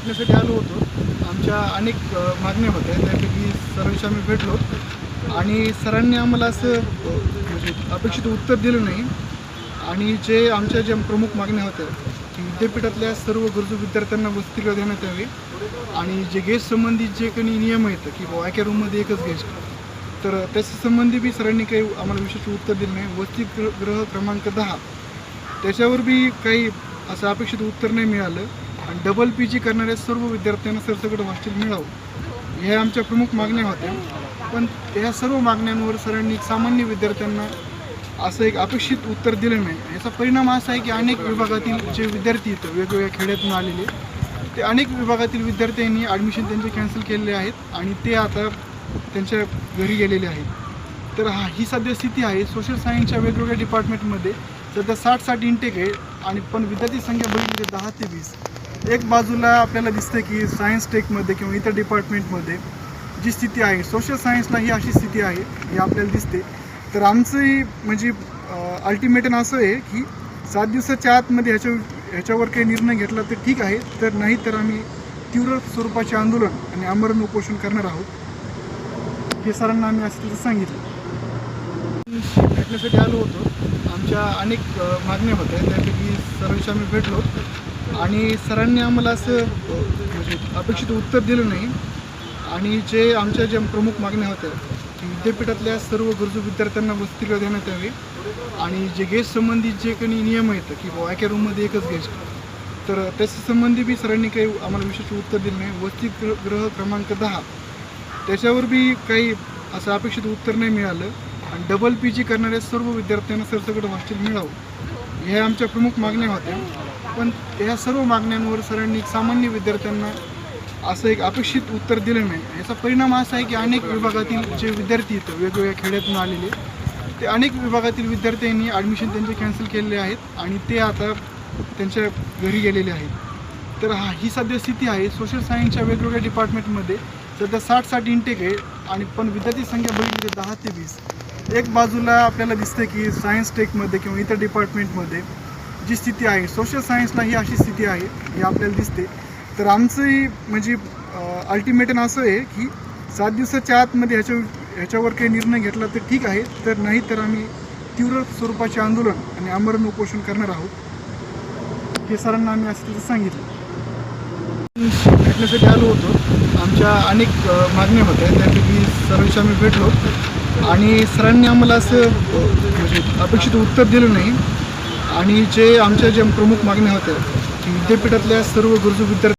भेटण्यासाठी आलो होतो। आमच्या अनेक मागण्या होत्या, त्यापैकी सरांशी आम्ही भेटलो आणि सरांनी आम्हाला असं म्हणजे अपेक्षित उत्तर दिलं नाही। आणि आमच्या ज्या प्रमुख मागण्या होत्या की विद्यापीठातल्या सर्व गरजू विद्यार्थ्यांना वसतिगृह देण्यात यावे आणि जे गेस्ट संबंधित जे काही नियम आहेत की बाबा एका रूममध्ये एकच गेस्ट, तर त्याच्या संबंधी बी सरांनी काही आम्हाला विशेष उत्तर दिलं नाही। वसतिगृह क्रमांक 10 त्याच्यावर बी काही असं अपेक्षित उत्तर नाही मिळालं आणि डबल PG करणाऱ्या सर्व विद्यार्थ्यांना सरसकट हॉस्टेल मिळावं, ह्या आमच्या प्रमुख मागण्या होत्या। पण ह्या सर्व मागण्यांवर सरांनी सामान्य विद्यार्थ्यांना असं एक अपेक्षित उत्तर दिलं नाही। याचा परिणाम असा आहे की अनेक विभागातील जे विद्यार्थी इथं वेगवेगळ्या खेड्यातून आलेले, ते अनेक विभागातील विद्यार्थ्यांनी ॲडमिशन त्यांचे कॅन्सल केलेले आहेत आणि ते आता त्यांच्या घरी गेलेले आहेत। तर ही सध्या स्थिती आहे। सोशल सायन्सच्या वेगवेगळ्या डिपार्टमेंटमध्ये सध्या 60 इंटेक आहे आणि पण विद्यार्थी संख्या बघितली तर 10 ते 20। एक बाजूला आपल्याला दिसतं की सायन्स टेकमध्ये किंवा इतर डिपार्टमेंटमध्ये जी स्थिती आहे, सोशल सायन्सला ही अशी स्थिती आहे ही आपल्याला दिसते। तर आमचंही म्हणजे अल्टिमेटम असं आहे की 7 दिवसाच्या आतमध्ये ह्याच्यावर काही निर्णय घेतला तर ठीक आहे, तर नाही तर आम्ही तीव्र स्वरूपाचे आंदोलन आणि आमरण उपोषण करणार आहोत, हे सरांना आम्ही असं तिथं सांगितलं। भेटण्यासाठी आलो होतो। आमच्या अनेक मागण्या होत्या, त्यापैकी सरांशी आम्ही भेटलो आणि सरांनी आम्हाला असं म्हणजे अपेक्षित उत्तर दिलं नाही। आणि आमच्या ज्या प्रमुख मागण्या होत्या की विद्यापीठातल्या सर्व गरजू विद्यार्थ्यांना वसतिगृह देण्यात यावे आणि जे गेस्ट संबंधित जे काही नियम आहेत की बाबा एका रूममध्ये एकच गेस्ट, तर त्याच्या संबंधी बी सरांनी काही आम्हाला विशेष उत्तर दिलं नाही। वसतिगृह क्रमांक 10 त्याच्यावर बी काही असं अपेक्षित उत्तर नाही मिळालं आणि डबल PG करणाऱ्या सर्व विद्यार्थ्यांना सरसकट हॉस्टेल मिळावं, ह्या आमच्या प्रमुख मागण्या होत्या। पण ह्या सर्व मागण्यांवर सरांनी सामान्य विद्यार्थ्यांना असं एक अपेक्षित उत्तर दिलं नाही। याचा परिणाम असा आहे की अनेक विभागातील जे विद्यार्थी इथं वेगवेगळ्या खेड्यातून आलेले, ते अनेक विभागातील विद्यार्थ्यांनी ॲडमिशन त्यांचे कॅन्सल केलेले आहेत आणि ते आता त्यांच्या घरी गेलेले आहेत। तर ही सध्या स्थिती आहे। सोशल सायन्सच्या वेगवेगळ्या डिपार्टमेंटमध्ये सध्या 60 इंटेक आहे आणि पण विद्यार्थी संख्या बघितली तर 10 ते 20। एक बाजूला आपल्याला दिसतं की सायन्स टेकमध्ये किंवा इतर डिपार्टमेंटमध्ये जी स्थिती आहे, सोशल सायन्सला ही अशी स्थिती आहे ही आपल्याला दिसते। तर आमचंही म्हणजे अल्टिमेटम असं आहे की 7 दिवसाच्या आतमध्ये ह्याच्यावर काही निर्णय घेतला तर ठीक आहे, तर नाही तर आम्ही तीव्र स्वरूपाचे आंदोलन आणि आमरण उपोषण करणार आहोत, हे सरांना आम्ही असं तिथं सांगितलं। भेटण्यासाठी आलो होतो। आमच्या अनेक मागण्या होत्या, त्यापैकी सरांशी आम्ही भेटलो आणि सरांनी आम्हाला असं म्हणजे अपेक्षित उत्तर दिलं नाही। आणि आमच्या ज्या प्रमुख मागण्या होत्या की विद्यापीठातल्या सर्व गरजू विद्यार्थी